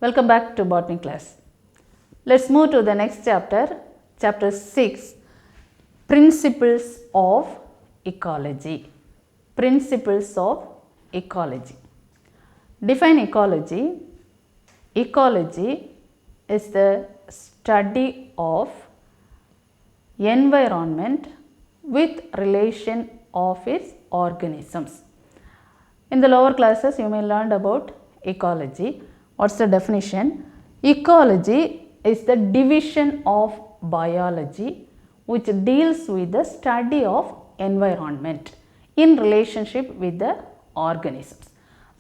Welcome back to botany class. Let's move to the next chapter, chapter 6, Principles of Ecology. Principles of Ecology. Define ecology. Ecology is the study of environment with relation of its organisms. In the lower classes, you may learn about ecology. What's the definition? Ecology is the division of biology which deals with the study of environment in relationship with the organisms.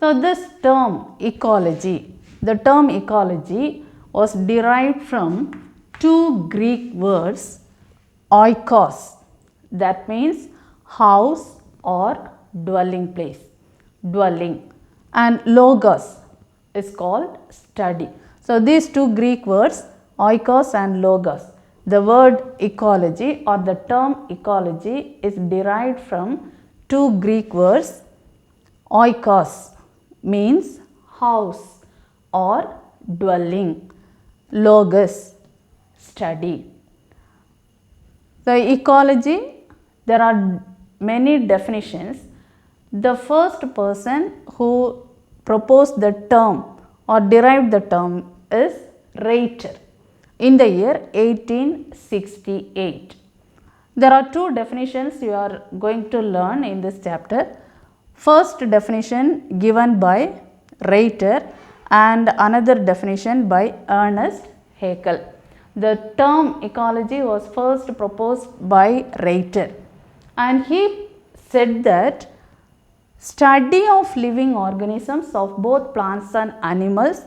So, this term ecology, the term ecology was derived from two Greek words, oikos, that means house or dwelling place, dwelling, and logos is called study. So, these two Greek words, oikos and logos, the word ecology or the term ecology is derived from two Greek words. Oikos means house or dwelling, logos, study. So, ecology, there are many definitions. The first person who proposed the term or derived the term is Reiter in the year 1868. There are two definitions you are going to learn in this chapter. First definition given by Reiter and another definition by Ernest Haeckel. The term ecology was first proposed by Reiter, and he said that study of living organisms of both plants and animals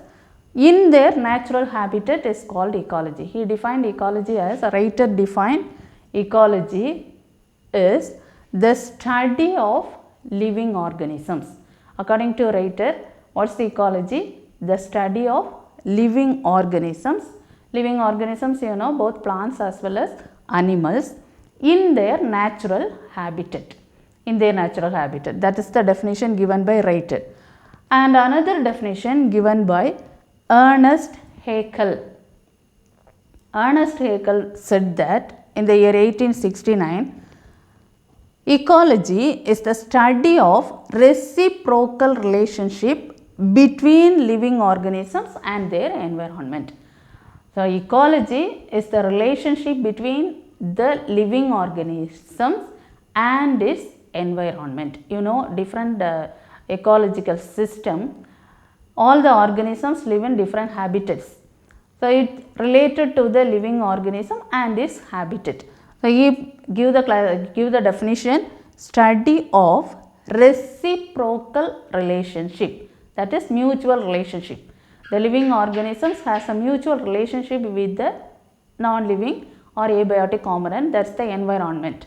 in their natural habitat is called ecology. He defined ecology as, Reiter defined ecology is the study of living organisms. According to Reiter, what's the ecology? The study of living organisms. Living organisms, you know, both plants as well as animals in their natural habitat. In their natural habitat. That is the definition given by Reiter. And another definition given by Ernest Haeckel. Ernest Haeckel said that in the year 1869, ecology is the study of reciprocal relationship between living organisms and their environment. So, ecology is the relationship between the living organisms and its environment. You know, different ecological system, all the organisms live in different habitats. So, it related to the living organism and its habitat. So, he give the definition, study of reciprocal relationship, that is mutual relationship. The living organisms has a mutual relationship with the non-living or abiotic component, that is the environment.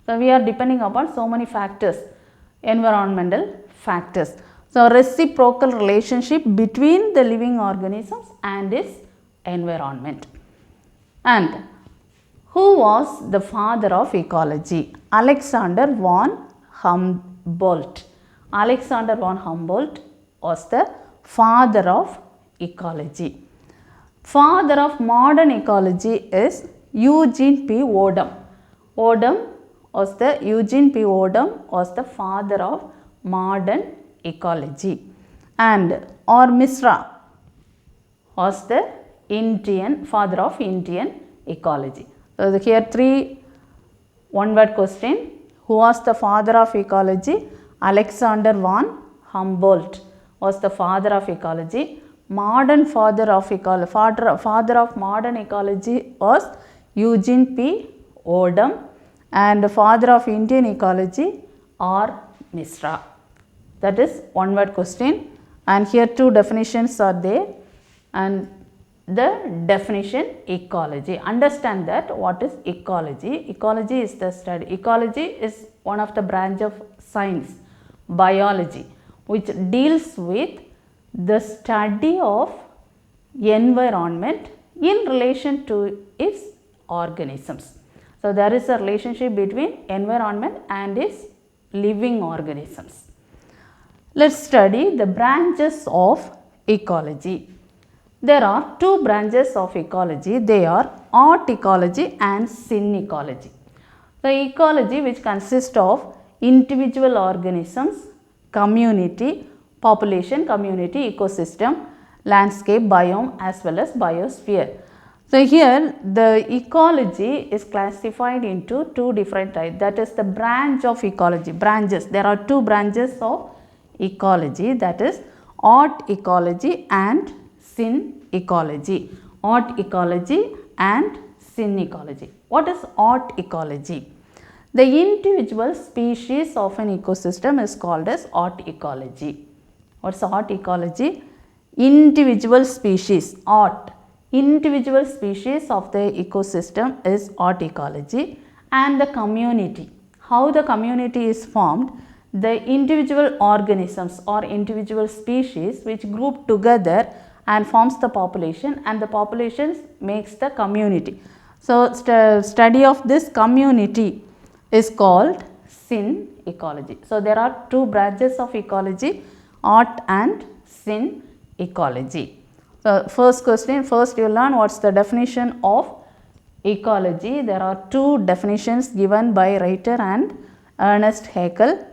So, we are depending upon so many factors, environmental factors. So, reciprocal relationship between the living organisms and its environment. And who was the father of ecology? Alexander von Humboldt. Alexander von Humboldt was the father of ecology. Father of modern ecology is Eugene P. Odum. Eugene P. Odum was the father of modern ecology, and or Misra was the father of Indian ecology. So, here three one-word question. Who was the father of ecology? Alexander von Humboldt was the father of ecology. Modern father of modern ecology was Eugene P. Odum, and father of Indian ecology or Misra. That is one word question, and here two definitions are there, and the definition ecology. Understand that what is ecology. Ecology is the study. Ecology is one of the branch of science, biology, which deals with the study of environment in relation to its organisms. So, there is a relationship between environment and its living organisms. Let us study the branches of ecology. There are two branches of ecology. They are art ecology and syn ecology. The ecology, which consists of individual organisms, community, population, community, ecosystem, landscape, biome as well as biosphere. So here the ecology is classified into two different types, that is the branch of ecology, branches. There are two branches of ecology, that is art ecology and syn ecology. Art ecology and syn ecology. What is art ecology? The individual species of an ecosystem is called as art ecology. What is art ecology? Individual species, art. Individual species of the ecosystem is art ecology, and the community. How the community is formed? The individual organisms or individual species which group together and forms the population, and the population makes the community. So, study of this community is called syn ecology. So, there are two branches of ecology, art and syn ecology. So, first question, first you learn what is the definition of ecology. There are two definitions given by Reiter and Ernest Haeckel.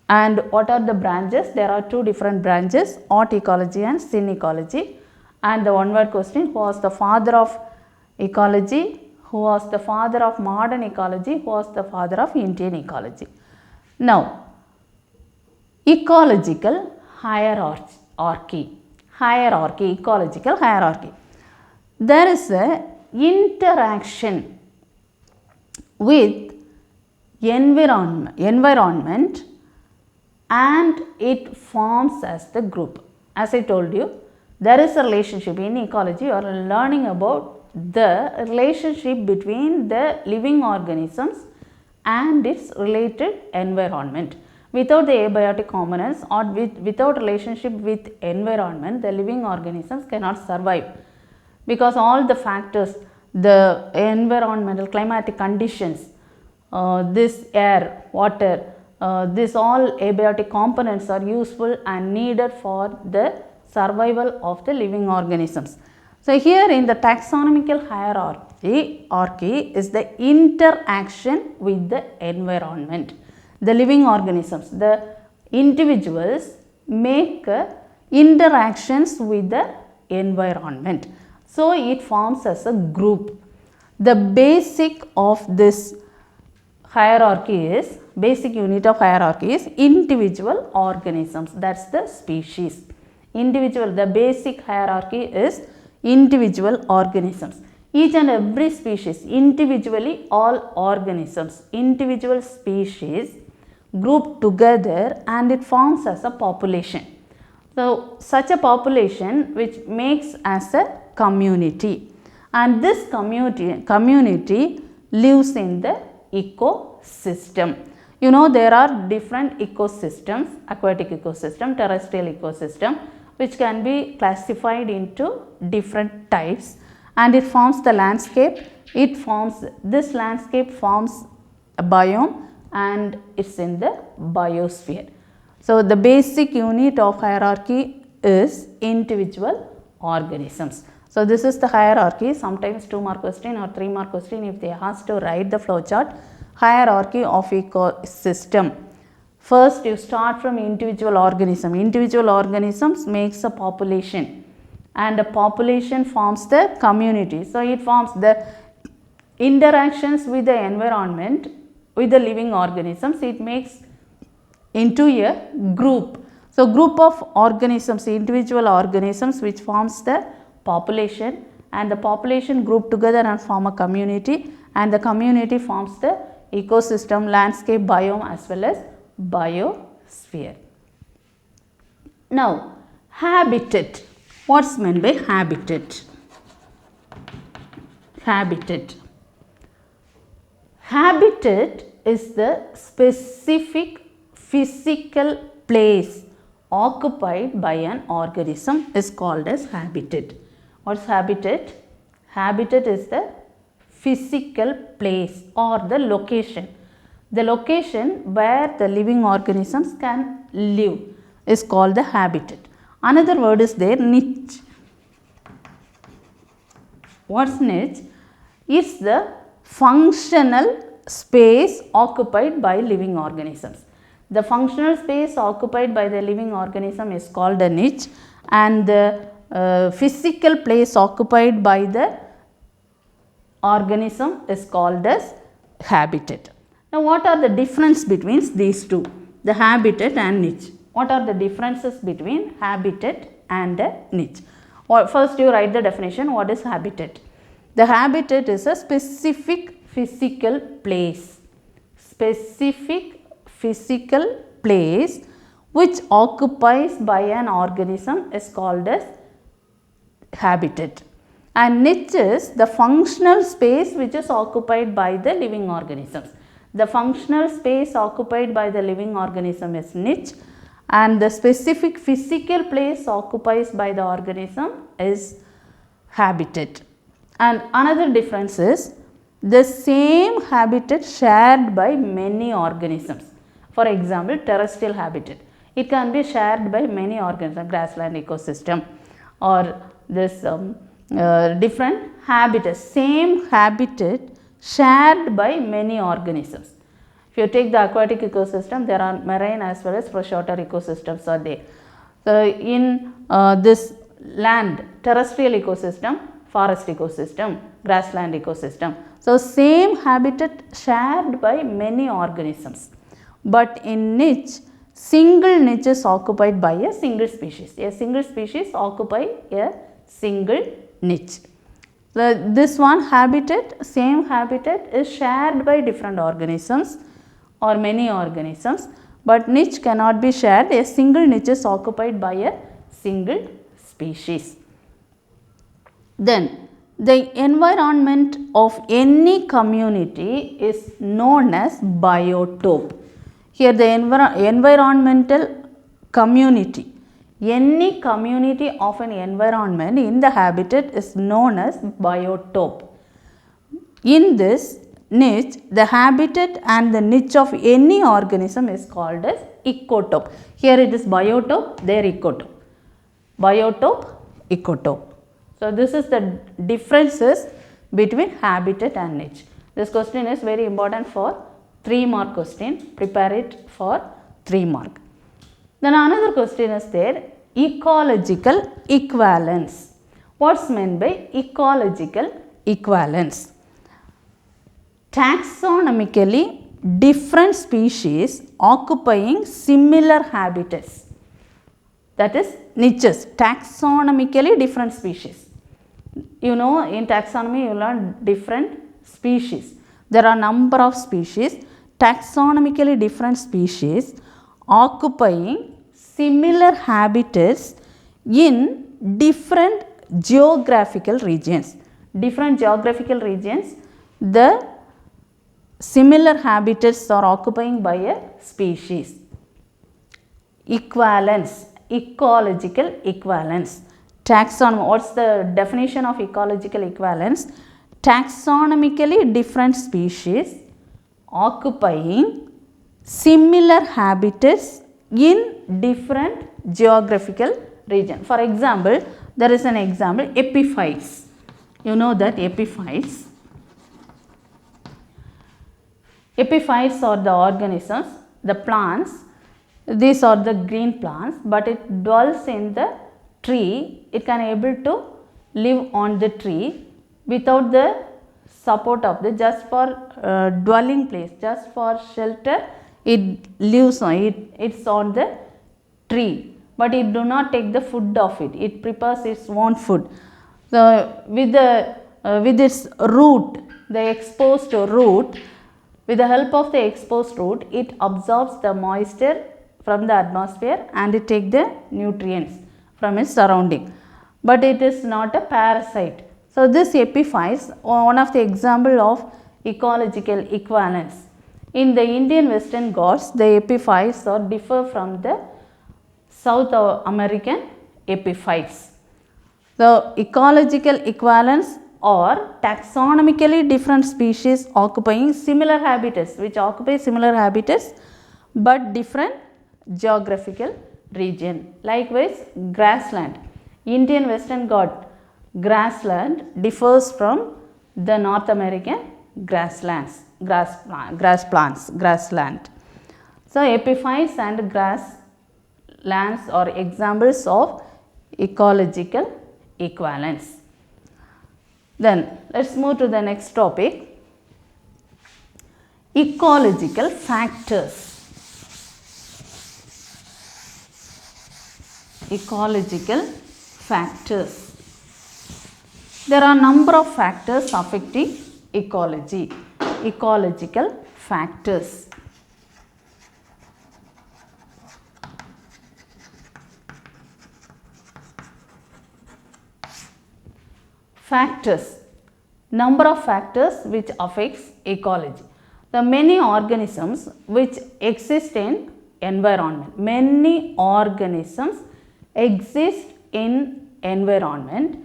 And what are the branches? There are two different branches, art ecology and syn ecology. And the one word question, who was the father of ecology? Who was the father of modern ecology? Who was the father of Indian ecology? Now, ecological hierarchy, ecological hierarchy. There is a interaction with environment and it forms as the group. As I told you, there is a relationship in ecology. You are learning about the relationship between the living organisms and its related environment. Without the abiotic components or without relationship with environment, the living organisms cannot survive, because all the factors, the environmental climatic conditions, this air, water, this all abiotic components are useful and needed for the survival of the living organisms. So, here in the taxonomical hierarchy is the interaction with the environment. The living organisms, the individuals make interactions with the environment. So, it forms as a group. The basic of this hierarchy is, basic unit of hierarchy is individual organisms, that is the species. Individual, the basic hierarchy is individual organisms. Each and every species, individually all organisms, individual species group together and it forms as a population. So, such a population which makes as a community, and this community lives in the ecosystem. You know, there are different ecosystems, aquatic ecosystem, terrestrial ecosystem, which can be classified into different types, and it forms the landscape. This landscape forms a biome and it's in the biosphere. So, the basic unit of hierarchy is individual organisms. So, this is the hierarchy. Sometimes 2 mark question or 3 mark question, if they ask to write the flowchart, hierarchy of ecosystem. First, you start from individual organism. Individual organisms makes a population, and a population forms the community. So, it forms the interactions with the environment, with the living organisms. It makes into a group. So, group of organisms, individual organisms which forms the population, and the population group together and form a community, and the community forms the ecosystem, landscape, biome as well as biosphere. Now, habitat. What is meant by habitat? Habitat is the specific physical place occupied by an organism is called as habitat. What is habitat? Habitat is the physical place or the location. The location where the living organisms can live is called the habitat. Another word is there, niche. What's niche? It's the functional space occupied by living organisms. The functional space occupied by the living organism is called a niche, and the physical place occupied by the organism is called as habitat. Now, what are the difference between these two, the habitat and niche? What are the differences between habitat and a niche? First, you write the definition. What is habitat? The habitat is a specific physical place. Specific physical place which occupies by an organism is called as habitat. And niche is the functional space which is occupied by the living organisms. The functional space occupied by the living organism is niche, and the specific physical place occupied by the organism is habitat. And another difference is the same habitat shared by many organisms. For example, terrestrial habitat. It can be shared by many organisms, grassland ecosystem, or this different habitats, same habitat shared by many organisms. If you take the aquatic ecosystem, there are marine as well as freshwater ecosystems are there. In this land, terrestrial ecosystem, forest ecosystem, grassland ecosystem. So, same habitat shared by many organisms. But in niche, single niche is occupied by a single species. A single species occupy a single niche. This one habitat, same habitat is shared by different organisms or many organisms, but niche cannot be shared. A single niche is occupied by a single species. Then the environment of any community is known as biotope. Here the environmental community, any community of an environment in the habitat is known as biotope. In this niche, the habitat and the niche of any organism is called as ecotope. Here it is biotope, there ecotope. Biotope, ecotope. So, this is the differences between habitat and niche. This question is very important for 3-mark question. Prepare it for 3 mark. Then another question is there, ecological equivalence. What's meant by ecological equivalence? Taxonomically different species occupying similar habitats. That is niches, taxonomically different species. You know, in taxonomy you learn different species. There are number of species, taxonomically different species occupying similar habitats in different geographical regions. Different geographical regions, the similar habitats are occupying by a species. Equivalence, ecological equivalence. Taxonomy, what's the definition of ecological equivalence? Taxonomically different species occupying similar habitats in different geographical region. For example, there is an example, epiphytes. You know that epiphytes. Epiphytes are the organisms, the plants. These are the green plants, but it dwells in the tree. It can able to live on the tree without the support of the, just for dwelling place, just for shelter, it lives on it. It's on the tree, but it do not take the food of it. It prepares its own food. So with its root, the exposed root, with the help of the exposed root, it absorbs the moisture from the atmosphere and it take the nutrients from its surrounding. But it is not a parasite. So this epiphytes, one of the example of ecological equivalence. In the Indian Western Ghats, the epiphytes are differ from the South American epiphytes. The ecological equivalence or taxonomically different species occupying similar habitats, which occupy similar habitats but different geographical region. Likewise, grassland. Indian Western Ghats grassland differs from the North American grassland. So, epiphytes and grasslands are examples of ecological equivalence. Then, let us move to the next topic, ecological factors. Ecological factors. There are number of factors affecting ecology. Ecological factors. Factors. Number of factors which affects ecology. The many organisms which exist in environment. Many organisms exist in environment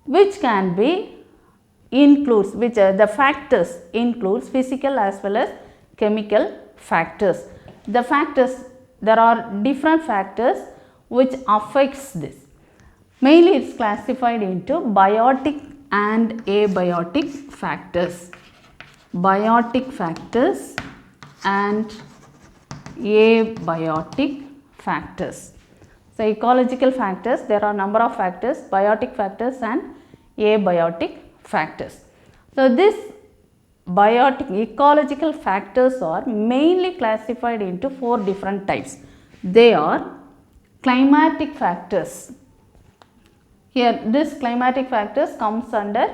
which can be includes the factors includes physical as well as chemical factors. The factors, there are different factors which affects this. Mainly it is classified into biotic and abiotic factors. Biotic factors and abiotic factors. So, ecological factors, there are number of factors, biotic factors and abiotic factors. So, this ecological factors are mainly classified into 4 different types. They are climatic factors. Here this climatic factors comes under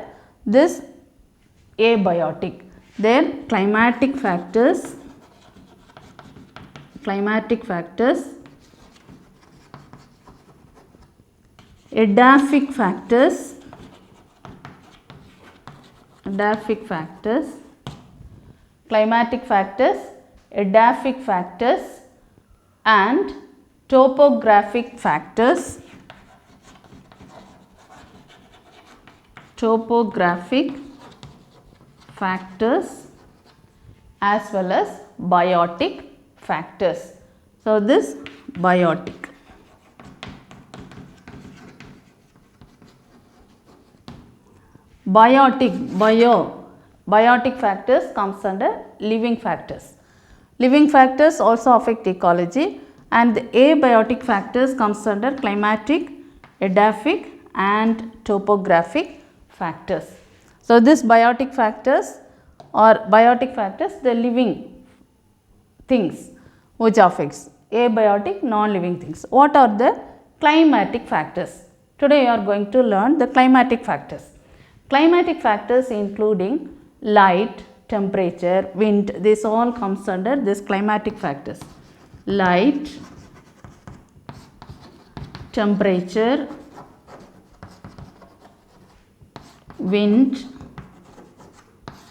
this abiotic. Then climatic factors, edaphic factors, climatic factors, edaphic factors and topographic factors. As well as biotic factors. So, this biotic. Biotic factors comes under living factors. Living factors also affect ecology, and the abiotic factors comes under climatic, edaphic and topographic factors. So, this biotic factors the living things which affects, abiotic non-living things. What are the climatic factors? Today you are going to learn the climatic factors. Climatic factors including light, temperature, wind, this all comes under this climatic factors. Light, temperature, wind,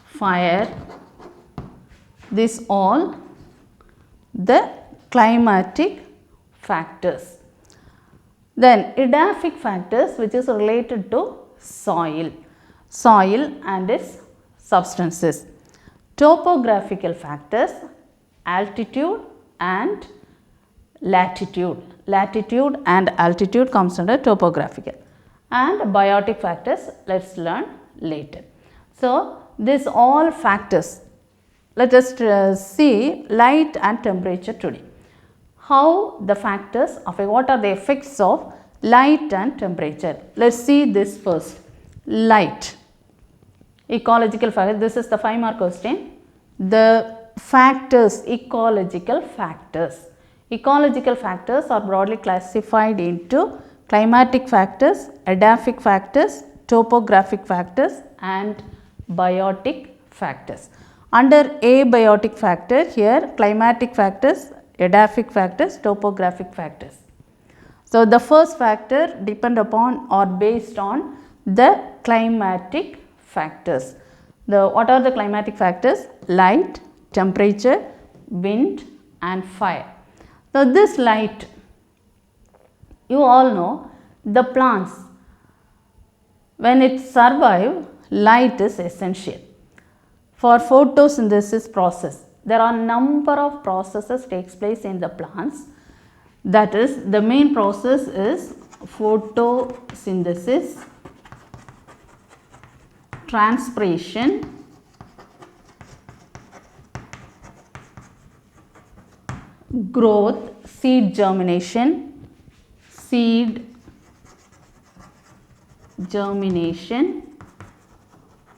fire, this all the climatic factors. Then edaphic factors, which is related to soil and its substances. Topographical factors, altitude and latitude. Latitude and altitude comes under topographical. And biotic factors, let us learn later. So, this all factors, let us see light and temperature today. How the factors affect, what are the effects of light and temperature? Let us see this first. Light, ecological factor, this is the 5-mark question. The factors, ecological factors. Ecological factors are broadly classified into climatic factors, edaphic factors, topographic factors and biotic factors. Under abiotic factor, here climatic factors, edaphic factors, topographic factors. So, the first factor depend upon or based on the climatic factors. What are the climatic factors? Light, temperature, wind and fire. So, this light, you all know the plants, when it survive, light is essential for photosynthesis process. There are number of processes takes place in the plants. That is, the main process is photosynthesis. transpiration, growth, seed germination,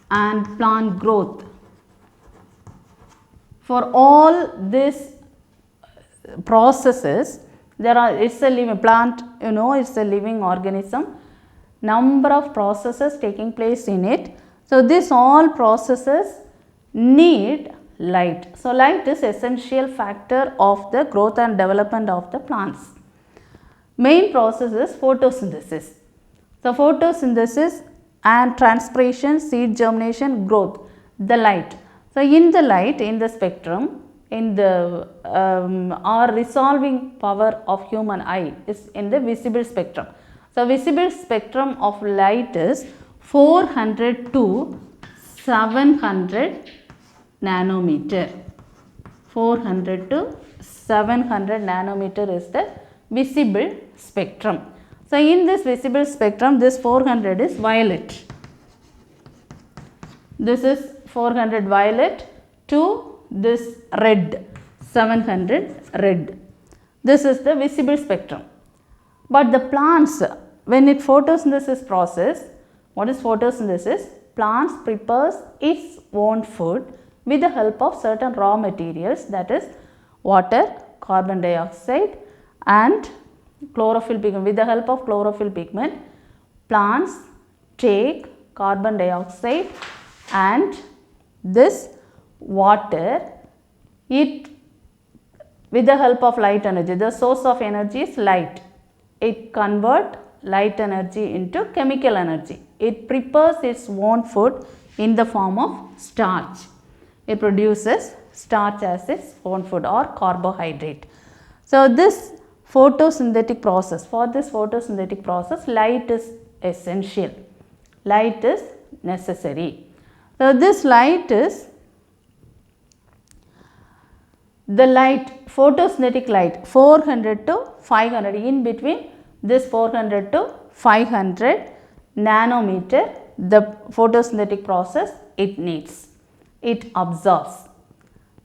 and plant growth. For all these processes, it's a living plant, it's a living organism. Number of processes taking place in it. So, this all processes need light. So, light is essential factor of the growth and development of the plants. Main process is photosynthesis. So, photosynthesis and transpiration, seed germination, growth, the light. So, in the light, in the spectrum, in the our resolving power of human eye is in the visible spectrum. So, visible spectrum of light is 400 to 700 nanometer. 400 to 700 nanometer is the visible spectrum. So, in this visible spectrum, this 400 is violet. This is 400 violet to this red, 700 red. This is the visible spectrum. But the plants, when it photosynthesis process, what is photosynthesis? Plants prepares its own food with the help of certain raw materials, that is water, carbon dioxide and chlorophyll pigment. With the help of chlorophyll pigment, plants take carbon dioxide and this water, it with the help of light energy, the source of energy is light. It converts light energy into chemical energy. It prepares its own food in the form of starch. It produces starch as its own food or carbohydrate. So, this photosynthetic process, for this photosynthetic process, light is essential. Light is necessary. So, this light is the light, photosynthetic light, 400 to 500, in between this 400 to 500 nanometer, the photosynthetic process it needs. It absorbs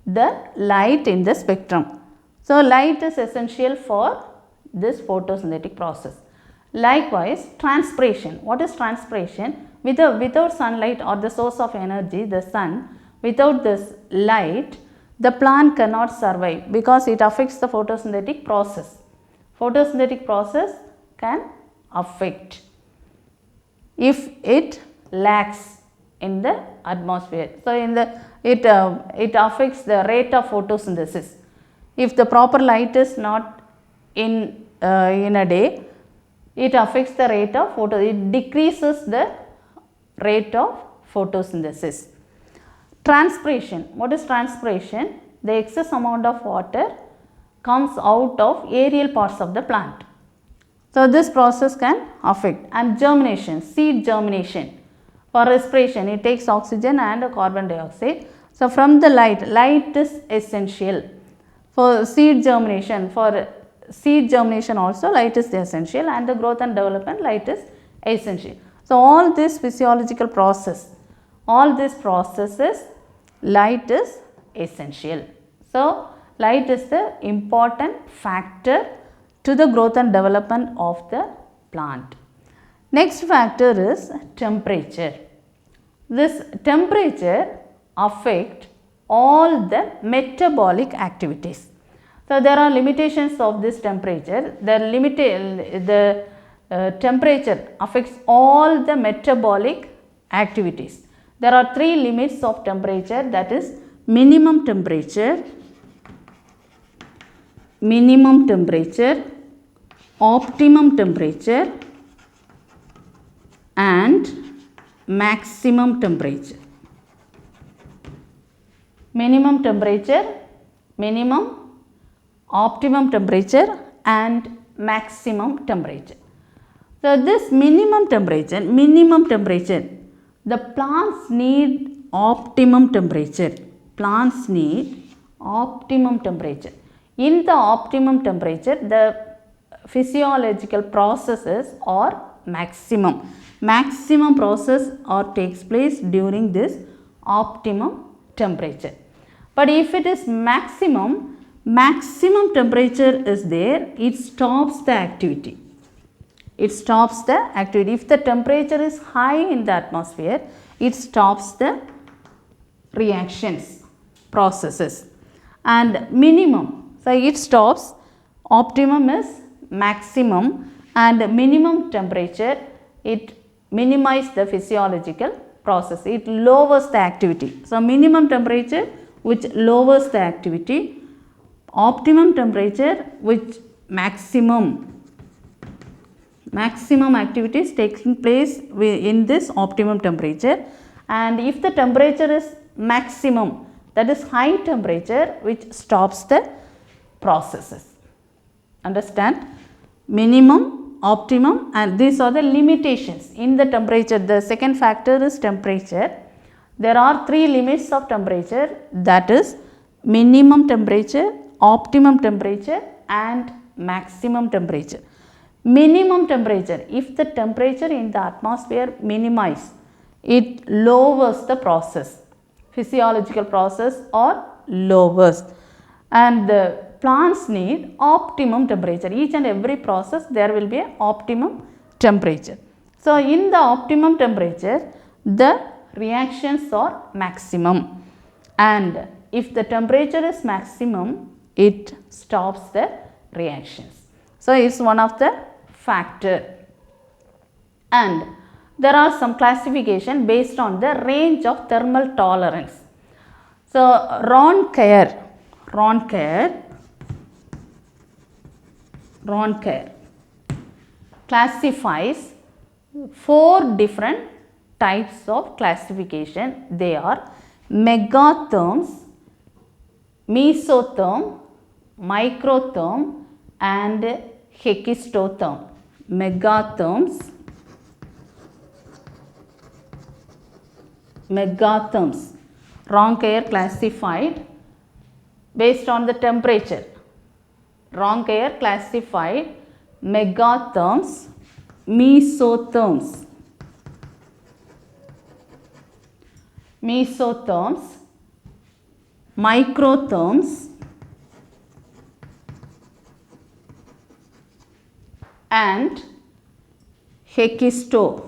the light in the spectrum. So, light is essential for this photosynthetic process. Likewise, transpiration. What is transpiration? Without sunlight or the source of energy, the sun, without this light, the plant cannot survive because it affects the photosynthetic process. Photosynthetic process can affect if it lacks in the atmosphere. So, it affects the rate of photosynthesis. If the proper light is not in a day, it affects the rate of it decreases the rate of photosynthesis. Transpiration. What is transpiration? The excess amount of water comes out of aerial parts of the plant. So, this process can affect. And germination, seed germination. For respiration, it takes oxygen and carbon dioxide. So, from the light is essential. For seed germination also light is essential, and the growth and development light is essential. So, all this physiological process, all these processes, light is essential. So, light is the important factor to the growth and development of the plant. Next factor is temperature. This temperature affects all the metabolic activities. So, there are limitations of this temperature. The temperature affects all the metabolic activities. There are three limits of temperature, that is minimum temperature, optimum temperature and maximum temperature. Minimum temperature, optimum temperature and maximum temperature. So, this minimum temperature, the plants need optimum temperature. Plants need optimum temperature. In the optimum temperature, the physiological processes are maximum. maximum process or takes place during this optimum temperature. But if it is maximum temperature is there, it stops the activity. It stops the activity. If the temperature is high in the atmosphere, it stops the reactions, processes. And minimum, so it stops. Optimum is maximum, and minimum temperature, it minimizes the physiological process. It lowers the activity. So minimum temperature which lowers the activity, optimum temperature which maximum activity is taking place in this optimum temperature. And if the temperature is maximum, that is high temperature, which stops the processes. Understand? Minimum, optimum, and these are the limitations in the temperature. The second factor is temperature. There are three limits of temperature, that is minimum temperature, optimum temperature, and maximum temperature. Minimum temperature, if the temperature in the atmosphere minimizes, it lowers the process, physiological process or lowers. And the plants need optimum temperature. Each and every process there will be an optimum temperature. So in the optimum temperature, the reactions are maximum, and if the temperature is maximum, it stops the reactions. So it is one of the factor. And there are some classification based on the range of thermal tolerance. So Roncaer classifies 4 different types of classification. They are megatherms, mesotherm, microtherm, and hekistotherm. Megatherms, Roncaer classified based on the temperature. Roncaer classified megatherms, mesotherms, microtherms, and hekistotherms.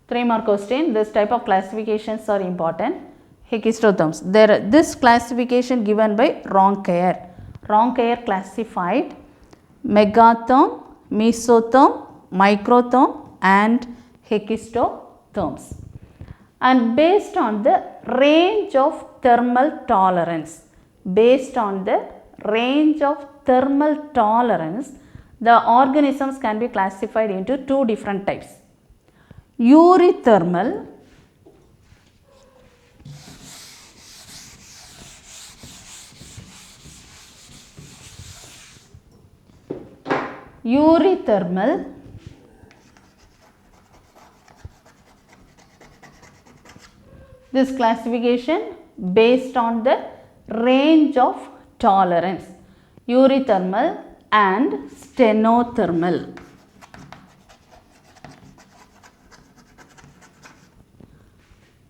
3 more question. This type of classifications are important. Hekistotherms. This classification given by Roncaer. Roncaer classified megatherm, mesotherm, microtherm, and hekistotherms. And based on the range of thermal tolerance, the organisms can be classified into 2 different types. Eurythermal this classification based on the range of tolerance, eurythermal and stenothermal.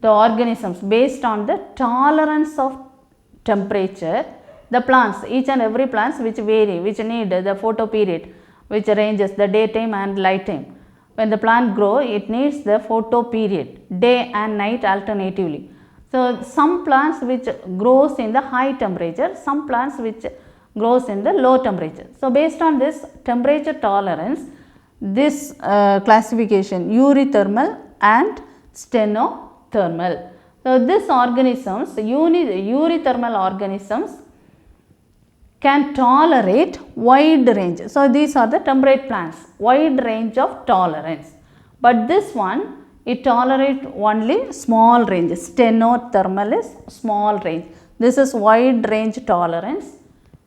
The organisms based on the tolerance of temperature, the plants, each and every plants which vary, which need the photoperiod, which ranges the daytime and night time. When the plant grows, it needs the photoperiod, day and night alternatively. So some plants which grows in the high temperature, some plants which grows in the low temperature. So based on this temperature tolerance, this classification eurythermal and stenothermal. So these organisms, eurythermal organisms, can tolerate wide range. So these are the temperate plants, wide range of tolerance. But this one, it tolerates only small range. Stenothermal is small range. This is wide range tolerance.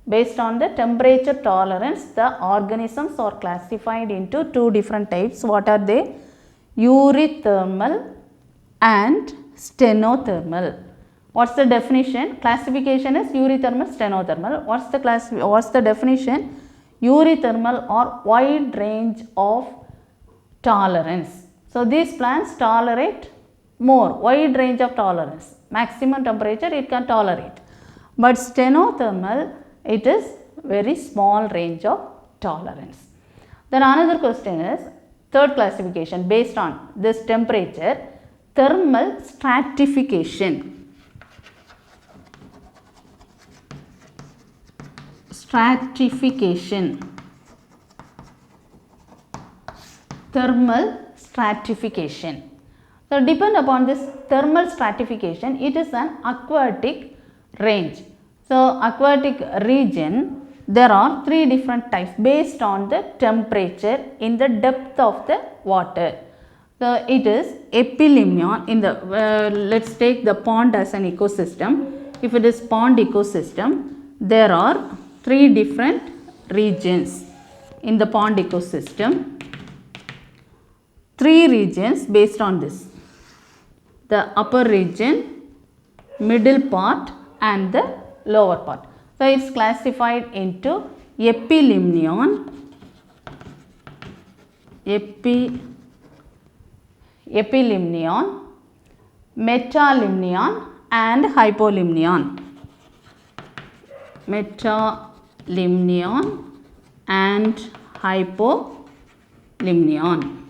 Based on the temperature tolerance, the organisms are classified into 2 different types. What are they? Eurythermal and stenothermal. What's the definition? Classification is eurythermal, stenothermal. What's the definition? Eurythermal or wide range of tolerance. So these plants tolerate more, wide range of tolerance. Maximum temperature it can tolerate. But stenothermal, it is very small range of tolerance. Then another question is, third classification based on this temperature, thermal stratification. Thermal stratification. So depend upon this thermal stratification, it is an aquatic range. So aquatic region, there are three different types based on the temperature in the depth of the water. So it is epilimnion in the let's take the pond as an ecosystem. If it is pond ecosystem, there are three different regions in the pond ecosystem. Three regions based on this: the upper region, middle part and the lower part. So it's classified into epilimnion, metalimnion and hypolimnion. Metalimnion and hypolimnion.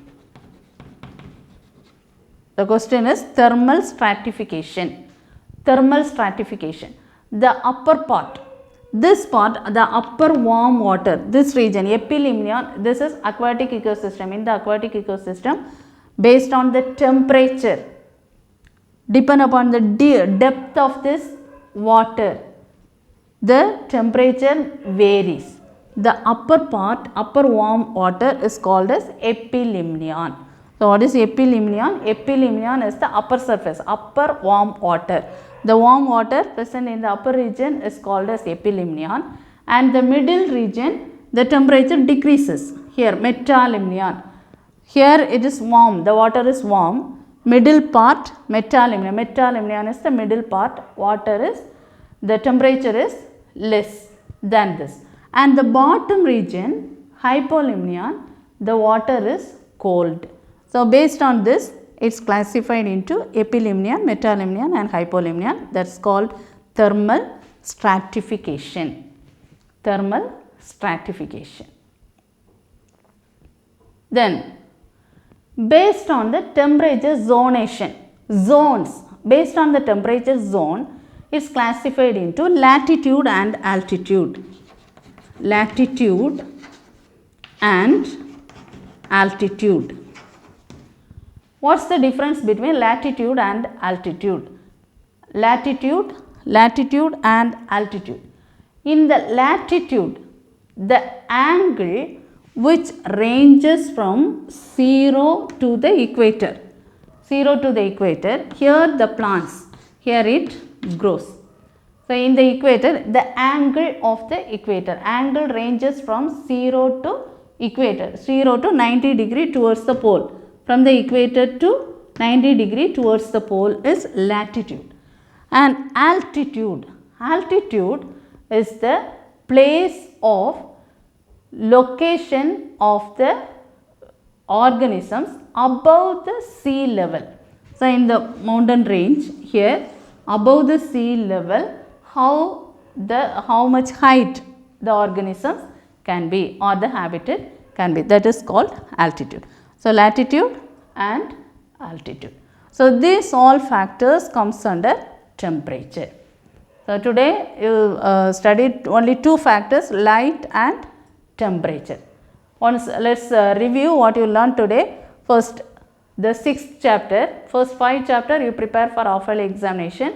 The question is thermal stratification. Thermal stratification. The upper part, this part, the upper warm water, this region, epilimnion, this is aquatic ecosystem. In the aquatic ecosystem, based on the temperature, depend upon the depth of this water, the temperature varies. The upper part, upper warm water is called as epilimnion. So what is epilimnion? Epilimnion is the upper surface, upper warm water. The warm water present in the upper region is called as epilimnion, and the middle region, the temperature decreases. Here metalimnion. Here it is warm, the water is warm. Middle part metalimnion. Metalimnion is the middle part, water is, the temperature is less than this. And the bottom region hypolimnion, the water is cold. So based on this, it's classified into epilimnion, metalimnion and hypolimnion. That's called thermal stratification. Thermal stratification. Then based on the temperature zonation, zones, based on the temperature zone, it's classified into latitude and altitude. Latitude and altitude. What's the difference between latitude and altitude? Latitude and altitude. In the latitude, the angle which ranges from 0 to the equator. 0 to the equator, here the plants, here it grows. So in the equator, the angle of the equator, angle ranges from 0 to equator, 0 to 90 degree towards the pole. From the equator to 90 degree towards the pole is latitude. And altitude, altitude is the place of location of the organisms above the sea level. So in the mountain range here, above the sea level, how much height the organisms can be or the habitat can be, that is called altitude. So latitude and altitude. So these all factors comes under temperature. So today you studied only two factors, light and temperature. Once let's review what you learned today. First, the 6th chapter, first 5 chapter you prepare for half-yearly examination.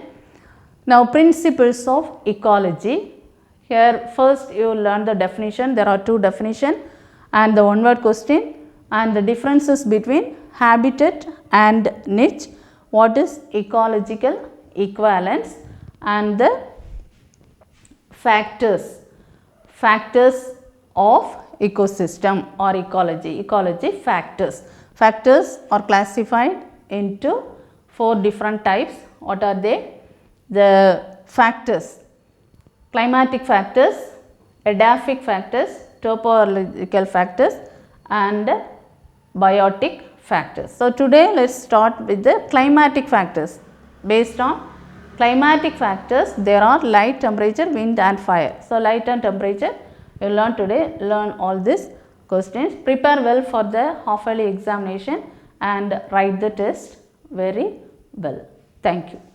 Now principles of ecology. Here first you learn the definition. There are two definitions and the one word question and the differences between habitat and niche. What is ecological equivalence and the factors of ecosystem or ecology factors. Factors are classified into 4 different types. What are they? the factors, climatic factors, edaphic factors, topological factors and biotic factors. So, today let us start with the climatic factors. Based on climatic factors, there are light, temperature, wind and fire. So, light and temperature you will learn today, learn all these questions. Prepare well for the half yearly examination and write the test very well. Thank you.